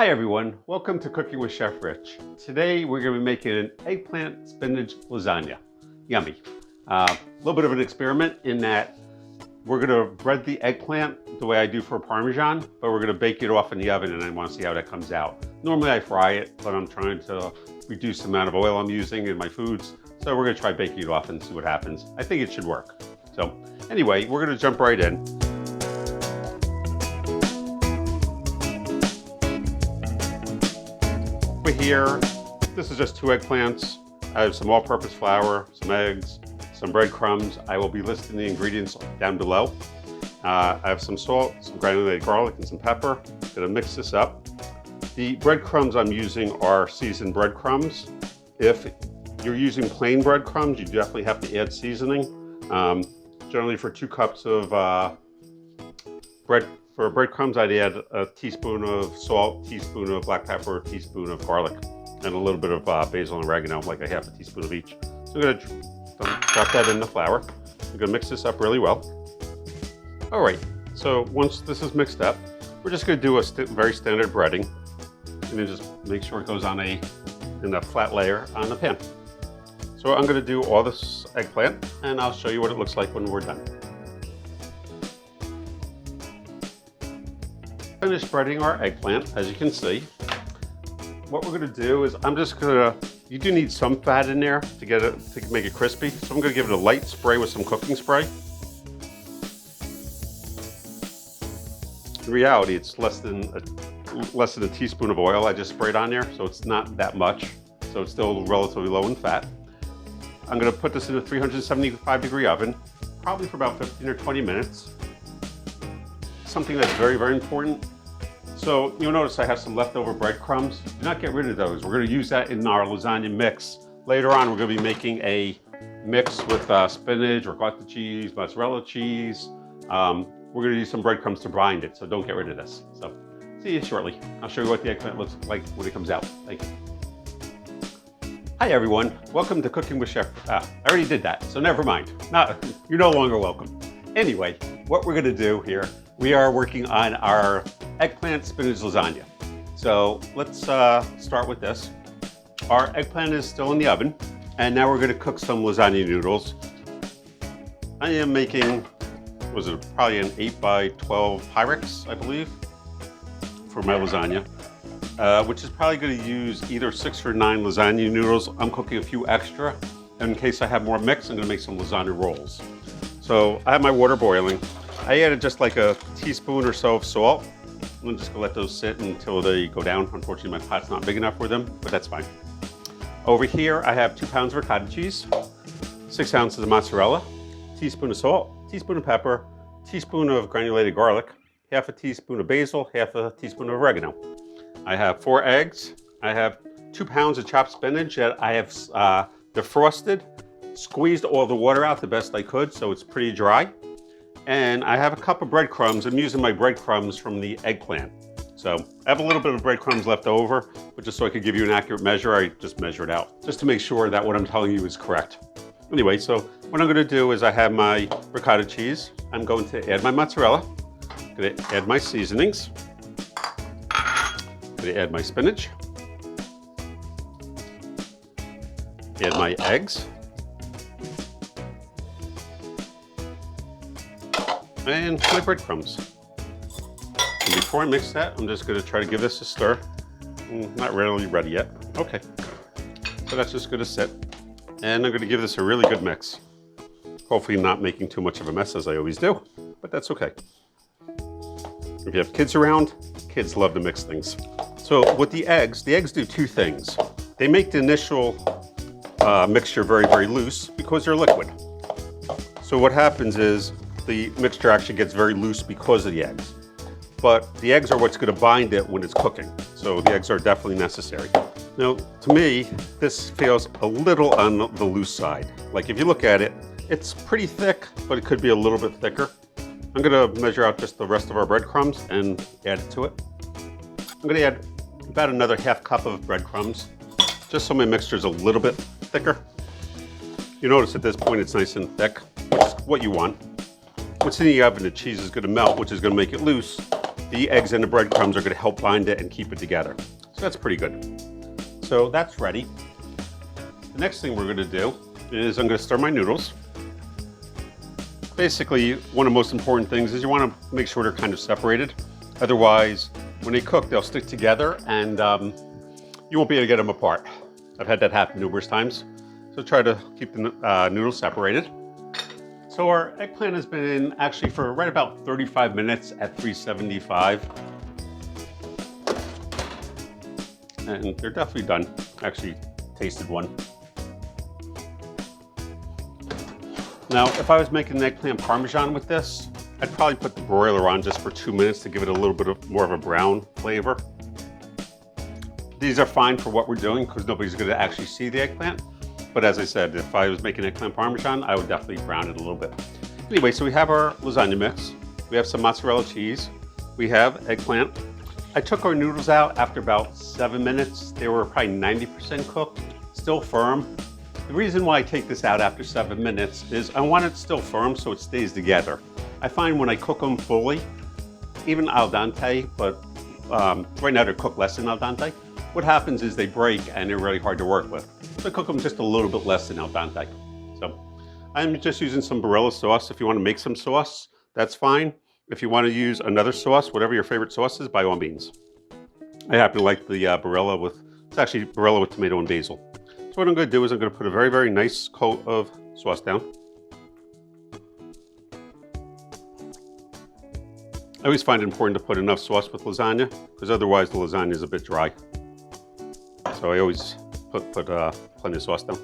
Hi everyone, welcome to Cooking with Chef Rich. Today we're going to be making an eggplant spinach lasagna. Yummy. A little bit of an experiment in that we're going to bread the eggplant the way I do for Parmesan, but we're going to bake it off in the oven and I want to see how that comes out. Normally I fry it, but I'm trying to reduce the amount of oil I'm using in my foods, so we're going to try baking it off and see what happens. I think it should work. So anyway, we're going to jump right in. Here, this is just 2 eggplants. I have some all-purpose flour, some eggs, some breadcrumbs. I will be listing the ingredients down below. I have some salt, some granulated garlic, and some pepper. I'm gonna mix this up. The breadcrumbs I'm using are seasoned breadcrumbs. If you're using plain breadcrumbs, you definitely have to add seasoning. Generally for 2 cups of For breadcrumbs, I'd add a teaspoon of salt, teaspoon of black pepper, a teaspoon of garlic, and a little bit of basil and oregano, like a half a teaspoon of each. So I'm gonna drop that in the flour. I'm gonna mix this up really well. All right, so once this is mixed up, we're just gonna do a very standard breading, and then just make sure it goes on in a flat layer on the pan. So I'm gonna do all this eggplant, and I'll show you what it looks like when we're done. Finished breading our eggplant, as you can see. What we're going to do is you do need some fat in there to make it crispy. So I'm going to give it a light spray with some cooking spray. In reality, it's less than a teaspoon of oil I just sprayed on there, so it's not that much. So it's still relatively low in fat. I'm going to put this in a 375-degree oven, probably for about 15 or 20 minutes. Something that's very, very important. So you'll notice I have some leftover breadcrumbs. Do not get rid of those. We're going to use that in our lasagna mix. Later on, we're going to be making a mix with spinach, ricotta cheese, mozzarella cheese. We're going to use some breadcrumbs to bind it, so don't get rid of this. So see you shortly. I'll show you what the eggplant looks like when it comes out. Thank you. Hi everyone, welcome to Cooking with Chef. I already did that, so never mind. You're no longer welcome. Anyway, what we're going to do here, we are working on our eggplant spinach lasagna. So let's start with this. Our eggplant is still in the oven, and now we're going to cook some lasagna noodles. I am making, probably an 8x12 Pyrex, I believe, for my lasagna, which is probably going to use either 6 or 9 lasagna noodles. I'm cooking a few extra. In case I have more mix, I'm going to make some lasagna rolls. So I have my water boiling. I added just like a teaspoon or so of salt. I'm just gonna let those sit until they go down. Unfortunately, my pot's not big enough for them, but that's fine. Over here, I have 2 pounds of ricotta cheese, 6 ounces of mozzarella, teaspoon of salt, teaspoon of pepper, teaspoon of granulated garlic, half a teaspoon of basil, half a teaspoon of oregano. I have 4 eggs. I have 2 pounds of chopped spinach that I have defrosted, squeezed all the water out the best I could, so it's pretty dry. And I have a cup of breadcrumbs. I'm using my breadcrumbs from the eggplant. So I have a little bit of breadcrumbs left over, but just so I could give you an accurate measure, I just measure it out, just to make sure that what I'm telling you is correct. Anyway, so what I'm gonna do is I have my ricotta cheese. I'm going to add my mozzarella. I'm gonna add my seasonings. I'm gonna add my spinach. Add my eggs. And my breadcrumbs. And before I mix that, I'm just going to try to give this a stir. Not really ready yet. Okay. So that's just going to sit. And I'm going to give this a really good mix. Hopefully not making too much of a mess as I always do, but that's okay. If you have kids around, kids love to mix things. So with the eggs do 2 things. They make the initial mixture very, very loose because they're liquid. So what happens is the mixture actually gets very loose because of the eggs. But the eggs are what's going to bind it when it's cooking. So the eggs are definitely necessary. Now, to me, this feels a little on the loose side. Like if you look at it, it's pretty thick, but it could be a little bit thicker. I'm going to measure out just the rest of our breadcrumbs and add it to it. I'm going to add about another ½ cup of breadcrumbs, just so my mixture is a little bit thicker. You notice at this point it's nice and thick, which is what you want. Once in the oven, the cheese is going to melt, which is going to make it loose. the eggs and the breadcrumbs are gonna help bind it and keep it together. So that's pretty good. So that's ready. The next thing we're gonna do is I'm gonna stir my noodles. Basically, one of the most important things is you wanna make sure they're kind of separated. Otherwise, when they cook, they'll stick together and you won't be able to get them apart. I've had that happen numerous times. So try to keep the noodles separated. So our eggplant has been in actually for right about 35 minutes at 375. And they're definitely done. Actually tasted one. Now, if I was making an eggplant parmesan with this, I'd probably put the broiler on just for 2 minutes to give it a little bit more of a brown flavor. These are fine for what we're doing because nobody's gonna actually see the eggplant. But as I said, if I was making eggplant parmesan, I would definitely brown it a little bit. Anyway, so we have our lasagna mix. We have some mozzarella cheese. We have eggplant. I took our noodles out after about 7 minutes. They were probably 90% cooked, still firm. The reason why I take this out after 7 minutes is I want it still firm so it stays together. I find when I cook them fully, even al dente, but right now they're cooked less than al dente, what happens is they break and they're really hard to work with. So I cook them just a little bit less than al dente. So I'm just using some Barilla sauce. If you want to make some sauce, that's fine. If you want to use another sauce, whatever your favorite sauce is, by all means. I happen to like the Barilla it's actually Barilla with tomato and basil. So what I'm going to do is I'm going to put a very, very nice coat of sauce down. I always find it important to put enough sauce with lasagna because otherwise the lasagna is a bit dry. So I always put plenty of sauce down.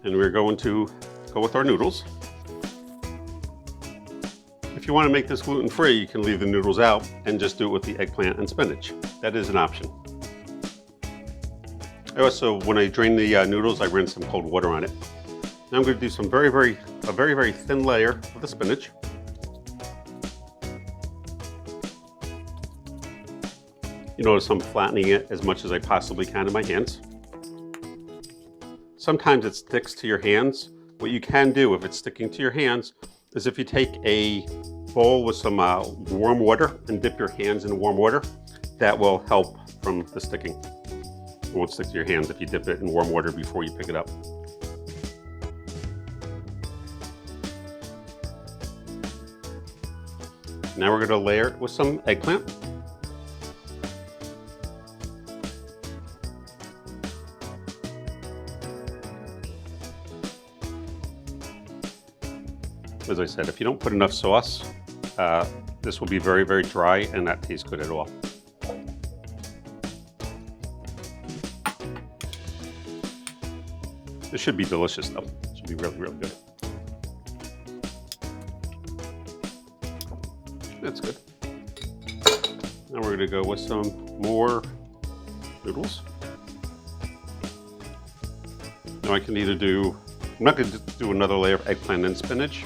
And we're going to go with our noodles. If you want to make this gluten-free, you can leave the noodles out and just do it with the eggplant and spinach. That is an option. I also, when I drain the noodles, I rinse some cold water on it. Now I'm going to do some a very, very thin layer of the spinach. You notice I'm flattening it as much as I possibly can in my hands. Sometimes it sticks to your hands. What you can do if it's sticking to your hands is if you take a bowl with some warm water and dip your hands in warm water, that will help from the sticking. It won't stick to your hands if you dip it in warm water before you pick it up. Now we're going to layer it with some eggplant. As I said, if you don't put enough sauce, this will be very, very dry and not taste good at all. This should be delicious though. It should be really, really good. That's good. Now we're gonna go with some more noodles. Now I can either do, I'm not gonna do another layer of eggplant and spinach.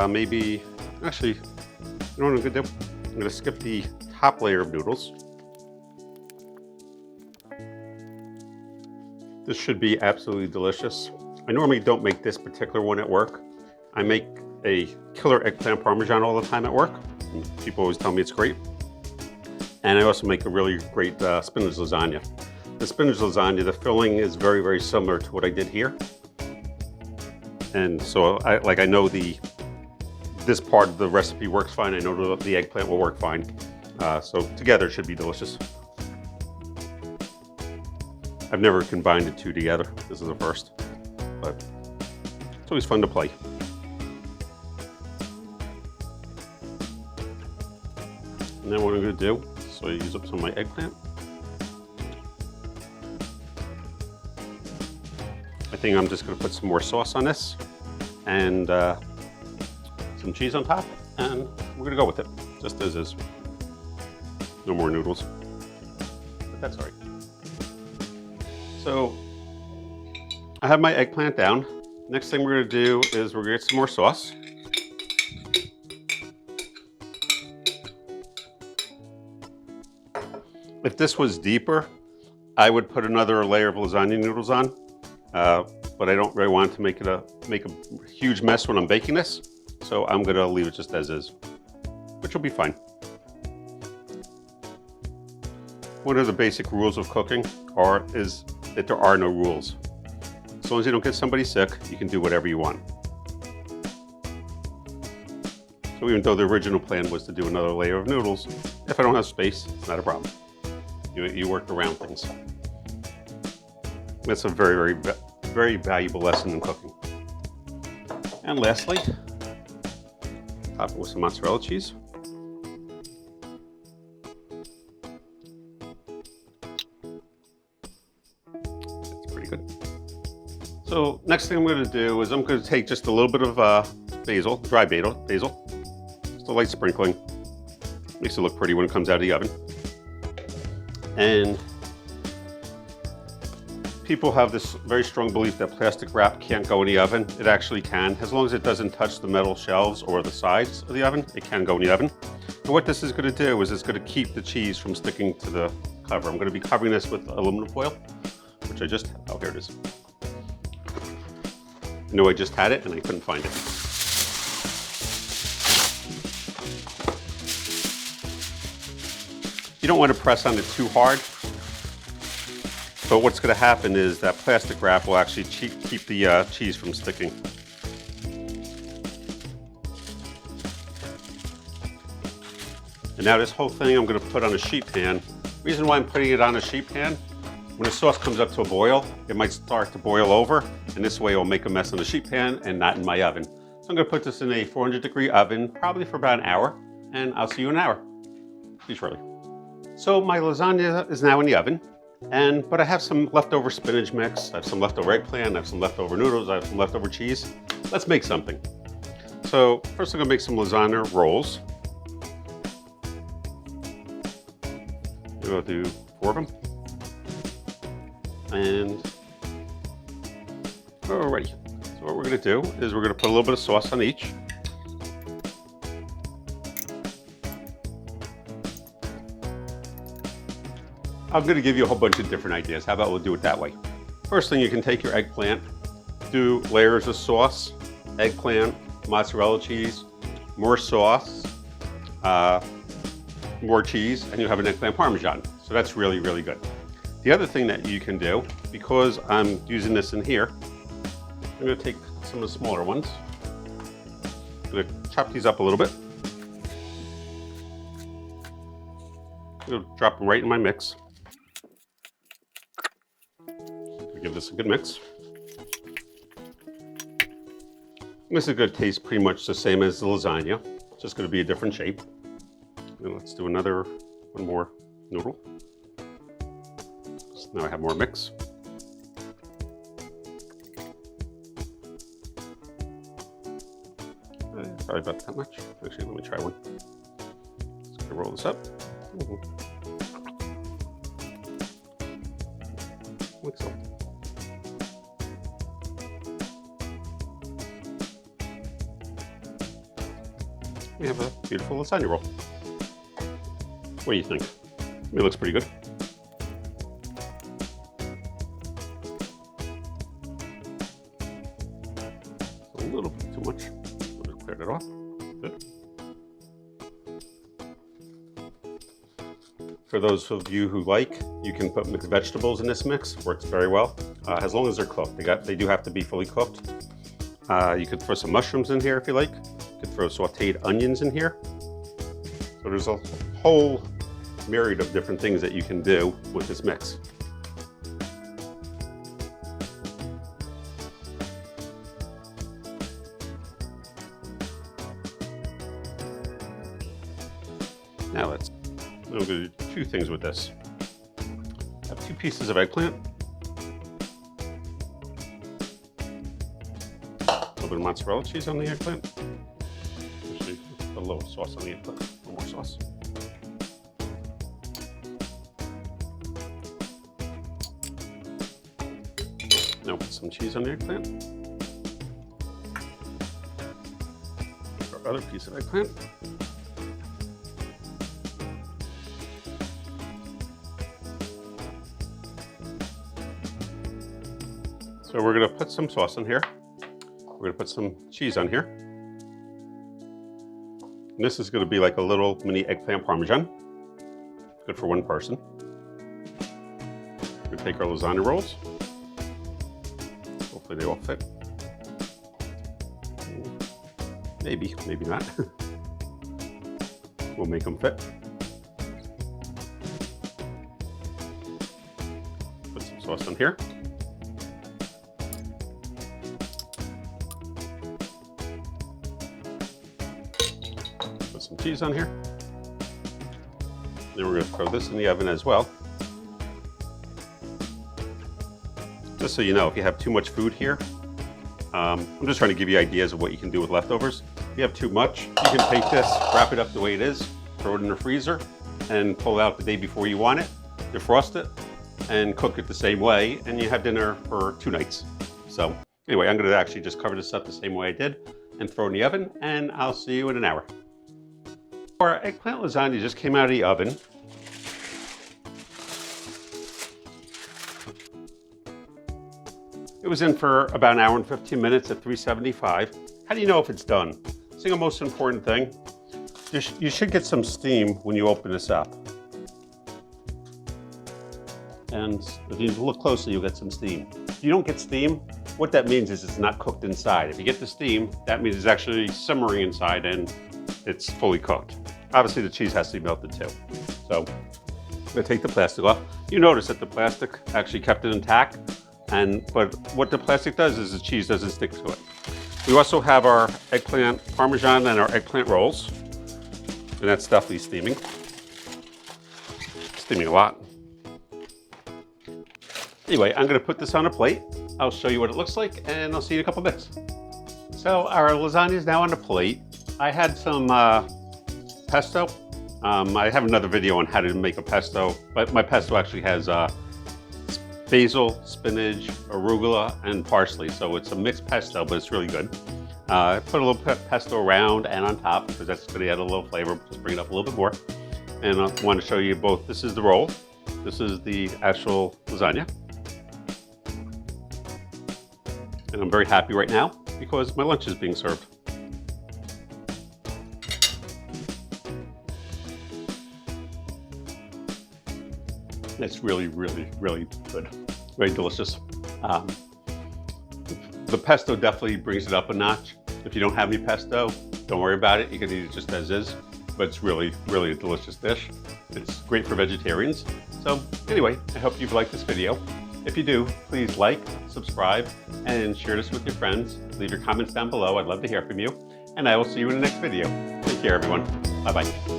Maybe, actually, you know what I'm gonna do? I'm gonna skip the top layer of noodles. This should be absolutely delicious. I normally don't make this particular one at work. I make a killer eggplant parmesan all the time at work. And people always tell me it's great. And I also make a really great spinach lasagna. The spinach lasagna, the filling is very, very similar to what I did here. And so I know this part of the recipe works fine. I know the eggplant will work fine. So together it should be delicious. I've never combined the two together. This is the first, but it's always fun to play. And then what I'm gonna do, so I use up some of my eggplant. I think I'm just gonna put some more sauce on this and some cheese on top, and we're gonna go with it, just as is. No more noodles, but that's all right. So I have my eggplant down. Next thing we're gonna do is we're gonna get some more sauce. If this was deeper, I would put another layer of lasagna noodles on, but I don't really want to make a huge mess when I'm baking this. So I'm gonna leave it just as is, which will be fine. One of the basic rules of cooking is that there are no rules. As long as you don't get somebody sick, you can do whatever you want. So even though the original plan was to do another layer of noodles, if I don't have space, it's not a problem. You work around things. That's a very, very, very valuable lesson in cooking. And lastly, top it with some mozzarella cheese. That's pretty good. So next thing I'm going to do is I'm going to take just a little bit of basil, dry basil, just a light sprinkling. Makes it look pretty when it comes out of the oven. And people have this very strong belief that plastic wrap can't go in the oven. It actually can. As long as it doesn't touch the metal shelves or the sides of the oven, it can go in the oven. And what this is going to do is it's going to keep the cheese from sticking to the cover. I'm going to be covering this with aluminum foil, which I just, oh, here it is. I know I just had it and I couldn't find it. You don't want to press on it too hard, but what's going to happen is that plastic wrap will actually keep the cheese from sticking. And now this whole thing I'm going to put on a sheet pan. The reason why I'm putting it on a sheet pan, when the sauce comes up to a boil, it might start to boil over, and this way it will make a mess on the sheet pan and not in my oven. So I'm going to put this in a 400-degree oven, probably for about an hour, and I'll see you in an hour. Please hurry. So my lasagna is now in the oven, but I have some leftover spinach mix, I have some leftover eggplant, I have some leftover noodles, I have some leftover cheese. Let's make something. So first I'm gonna make some lasagna rolls. We'll do 4 of them. And we're ready. So what we're gonna do is we're gonna put a little bit of sauce on each. I'm going to give you a whole bunch of different ideas. How about we'll do it that way? First thing, you can take your eggplant, do layers of sauce, eggplant, mozzarella cheese, more sauce, more cheese, and you have an eggplant parmesan. So that's really, really good. The other thing that you can do, because I'm using this in here, I'm going to take some of the smaller ones. I'm going to chop these up a little bit. I'm going to drop them right in my mix. Give this a good mix. This is going to taste pretty much the same as the lasagna. It's just going to be a different shape. And let's do one more noodle. So now I have more mix. Probably about that much. Actually, let me try one. Just going to roll this up. Like so. We have a beautiful lasagna roll. What do you think? It looks pretty good. A little bit too much. I'll just clear that off. Good. For those of you who like, you can put mixed vegetables in this mix. Works very well, as long as they're cooked. They do have to be fully cooked. You could throw some mushrooms in here if you like. You could throw sauteed onions in here. So there's a whole myriad of different things that you can do with this mix. Now I'm going to do 2 things with this. I have 2 pieces of eggplant. A little bit of mozzarella cheese on the eggplant. Actually, a little sauce on the eggplant. A little more sauce. Now put some cheese on the eggplant. Our other piece of eggplant. So we're going to put some sauce in here. We're going to put some cheese on here. And this is going to be like a little mini eggplant parmesan. Good for one person. take our lasagna rolls. Hopefully they all fit. Maybe, maybe not. We'll make them fit. Put some sauce on here. Put some cheese on here. Then we're going to throw this in the oven as well. Just so you know, if you have too much food here, I'm just trying to give you ideas of what you can do with leftovers. If you have too much, you can take this, wrap it up the way it is, throw it in the freezer, and pull it out the day before you want it, defrost it, and cook it the same way, and you have dinner for 2 nights. So anyway, I'm going to actually just cover this up the same way I did and throw it in the oven, and I'll see you in an hour. Our eggplant lasagna just came out of the oven. It was in for about an hour and 15 minutes at 375. How do you know if it's done? Single most important thing, you should get some steam when you open this up. And if you look closely, you'll get some steam. If you don't get steam, what that means is it's not cooked inside. If you get the steam, that means it's actually simmering inside and it's fully cooked. Obviously the cheese has to be melted too. So I'm gonna take the plastic off. You notice that the plastic actually kept it intact. But what the plastic does is the cheese doesn't stick to it. We also have our eggplant parmesan and our eggplant rolls. And that's definitely steaming. Steaming a lot. Anyway, I'm gonna put this on a plate. I'll show you what it looks like and I'll see you in a couple minutes. So our lasagna is now on the plate. I had some pesto. I have another video on how to make a pesto, but my pesto actually has basil, spinach, arugula, and parsley. So it's a mixed pesto, but it's really good. I put a little pesto around and on top because that's going to add a little flavor, just bring it up a little bit more. And I want to show you both. This is the roll. This is the actual lasagna. And I'm very happy right now because my lunch is being served. It's really, really, really good. Very delicious. The pesto definitely brings it up a notch. If you don't have any pesto, don't worry about it. You can eat it just as is, but it's really, really a delicious dish. It's great for vegetarians. So anyway, I hope you've liked this video. If you do, please like, subscribe, and share this with your friends. Leave your comments down below. I'd love to hear from you. And I will see you in the next video. Take care, everyone. Bye-bye.